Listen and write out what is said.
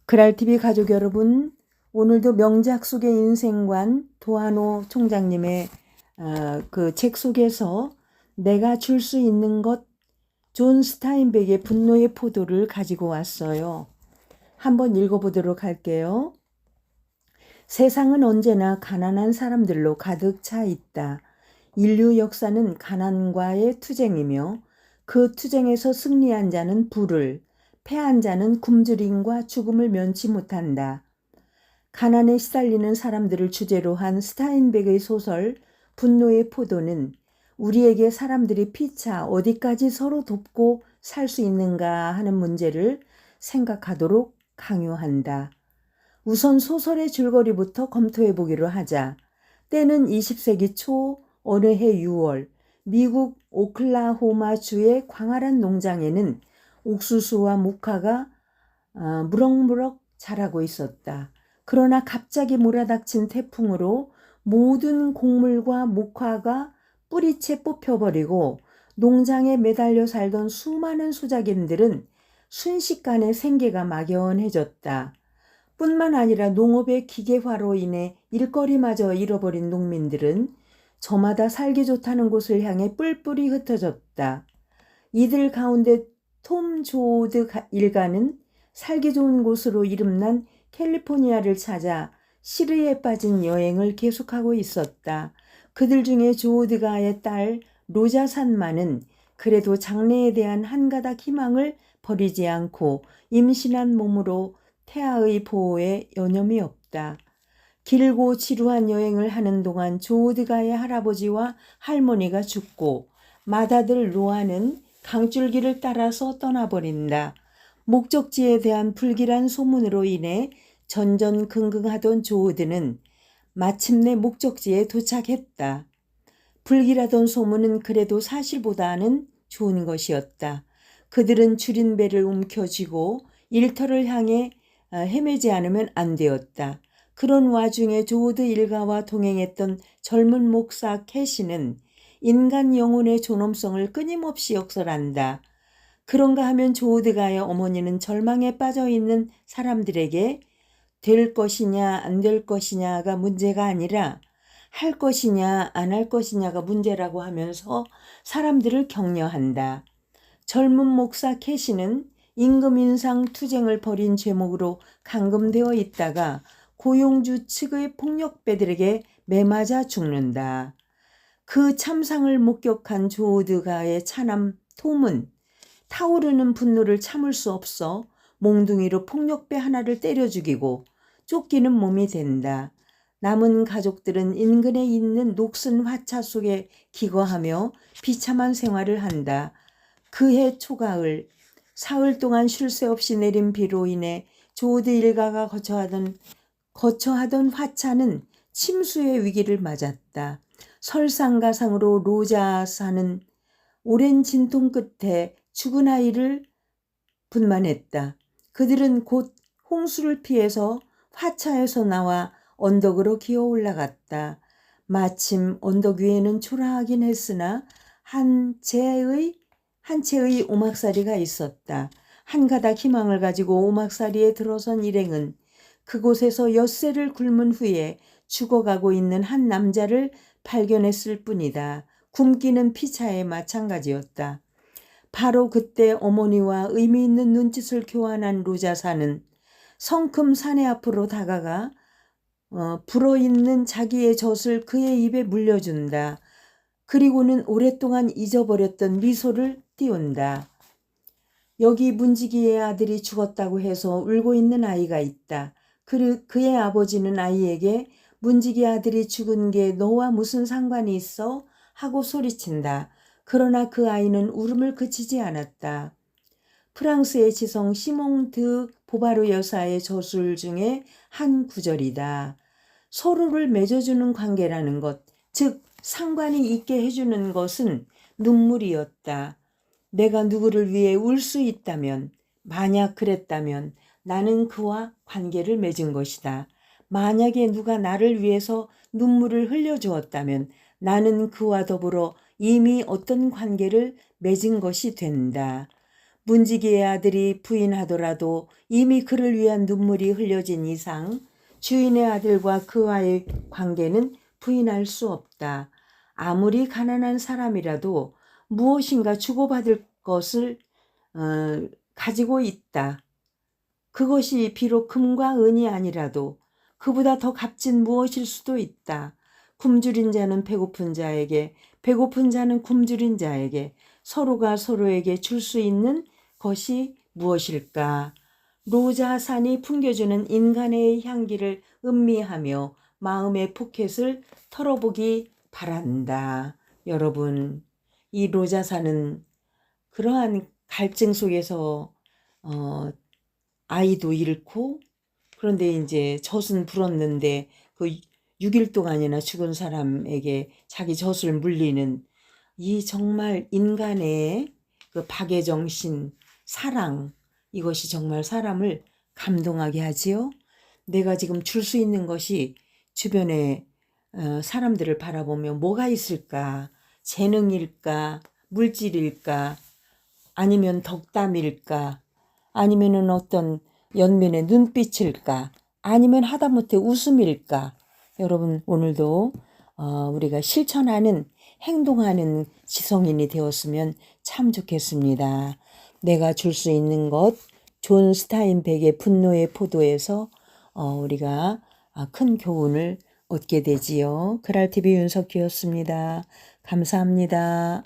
그랄TV 가족 여러분, 오늘도 명작 속의 인생관 도하노 총장님의 그 책 속에서 내가 줄 수 있는 것, 존 스타인백의 분노의 포도를 가지고 왔어요. 한번 읽어보도록 할게요. 세상은 언제나 가난한 사람들로 가득 차 있다. 인류 역사는 가난과의 투쟁이며 그 투쟁에서 승리한 자는 부를, 패한 자는 굶주림과 죽음을 면치 못한다. 가난에 시달리는 사람들을 주제로 한 스타인백의 소설 분노의 포도는 우리에게 사람들이 피차 어디까지 서로 돕고 살 수 있는가 하는 문제를 생각하도록 강요한다. 우선 소설의 줄거리부터 검토해 보기로 하자. 때는 20세기 초 어느 해 6월 미국 오클라호마주의 광활한 농장에는 옥수수와 무화과가 무럭무럭 자라고 있었다. 그러나 갑자기 몰아닥친 태풍으로 모든 곡물과 무화과가 뿌리채 뽑혀버리고 농장에 매달려 살던 수많은 소작인들은 순식간에 생계가 막연해졌다. 뿐만 아니라 농업의 기계화로 인해 일거리마저 잃어버린 농민들은 저마다 살기 좋다는 곳을 향해 뿔뿔이 흩어졌다. 이들 가운데 톰 조드 일가는 살기 좋은 곳으로 이름난 캘리포니아를 찾아 시르에 빠진 여행을 계속하고 있었다. 그들 중에 조드가의 딸 로자 산마는 그래도 장래에 대한 한 가닥 희망을 버리지 않고 임신한 몸으로 태아의 보호에 여념이 없다. 길고 지루한 여행을 하는 동안 조드가의 할아버지와 할머니가 죽고 맏아들 노아는 강줄기를 따라서 떠나버린다. 목적지에 대한 불길한 소문으로 인해 전전긍긍하던 조드는 마침내 목적지에 도착했다. 불길하던 소문은 그래도 사실보다는 좋은 것이었다. 그들은 줄인 배를 움켜쥐고 일터를 향해 헤매지 않으면 안 되었다. 그런 와중에 조드 일가와 동행했던 젊은 목사 캐시는 인간 영혼의 존엄성을 끊임없이 역설한다. 그런가 하면 조드가의 어머니는 절망에 빠져있는 사람들에게 될 것이냐 안 될 것이냐가 문제가 아니라 할 것이냐 안 할 것이냐가 문제라고 하면서 사람들을 격려한다. 젊은 목사 캐시는 임금 인상 투쟁을 벌인 죄목으로 감금되어 있다가 고용주 측의 폭력배들에게 매맞아 죽는다. 그 참상을 목격한 조드가의 차남 톰은 타오르는 분노를 참을 수 없어 몽둥이로 폭력배 하나를 때려 죽이고 쫓기는 몸이 된다. 남은 가족들은 인근에 있는 녹슨 화차 속에 기거하며 비참한 생활을 한다. 그해 초가을, 사흘 동안 쉴 새 없이 내린 비로 인해 조드 일가가 거처하던 화차는 침수의 위기를 맞았다. 설상가상으로 로자 사는 오랜 진통 끝에 죽은 아이를 분만했다. 그들은 곧 홍수를 피해서 화차에서 나와 언덕으로 기어 올라갔다. 마침 언덕 위에는 초라하긴 했으나 한 채의 오막살이가 있었다. 한 가닥 희망을 가지고 오막살이에 들어선 일행은 그곳에서 엿새를 굶은 후에 죽어가고 있는 한 남자를 발견했을 뿐이다. 굶기는 피차에 마찬가지였다. 바로 그때 어머니와 의미 있는 눈짓을 교환한 로자사는 성큼 사내 앞으로 다가가 불어있는 자기의 젖을 그의 입에 물려준다. 그리고는 오랫동안 잊어버렸던 미소를 띄운다. 여기 문지기의 아들이 죽었다고 해서 울고 있는 아이가 있다. 그의 아버지는 아이에게 문지기 아들이 죽은 게 너와 무슨 상관이 있어? 하고 소리친다. 그러나 그 아이는 울음을 그치지 않았다. 프랑스의 지성 시몽 드 보바르 여사의 저술 중에 한 구절이다. 서로를 맺어주는 관계라는 것, 즉 상관이 있게 해주는 것은 눈물이었다. 내가 누구를 위해 울 수 있다면, 만약 그랬다면 나는 그와 관계를 맺은 것이다. 만약에 누가 나를 위해서 눈물을 흘려주었다면 나는 그와 더불어 이미 어떤 관계를 맺은 것이 된다. 문지기의 아들이 부인하더라도 이미 그를 위한 눈물이 흘려진 이상 주인의 아들과 그와의 관계는 부인할 수 없다. 아무리 가난한 사람이라도 무엇인가 주고받을 것을 가지고 있다. 그것이 비록 금과 은이 아니라도 그보다 더 값진 무엇일 수도 있다. 굶주린 자는 배고픈 자에게, 배고픈 자는 굶주린 자에게 서로가 서로에게 줄 수 있는 것이 무엇일까? 로자산이 풍겨주는 인간의 향기를 음미하며 마음의 포켓을 털어보기 바란다. 여러분, 이 로자산은 그러한 갈증 속에서 아이도 잃고, 그런데 이제 젖은 불었는데 그 6일 동안이나 죽은 사람에게 자기 젖을 물리는 이 정말 인간의 그 박애정신, 사랑, 이것이 정말 사람을 감동하게 하지요. 내가 지금 줄 수 있는 것이 주변에 사람들을 바라보며 뭐가 있을까? 재능일까? 물질일까? 아니면 덕담일까? 아니면은 어떤 연민의 눈빛일까? 아니면 하다못해 웃음일까? 여러분, 오늘도 우리가 실천하는, 행동하는 지성인이 되었으면 참 좋겠습니다. 내가 줄 수 있는 것, 존 스타인백의 분노의 포도에서 우리가 큰 교훈을 얻게 되지요. 그랄TV 윤석희였습니다. 감사합니다.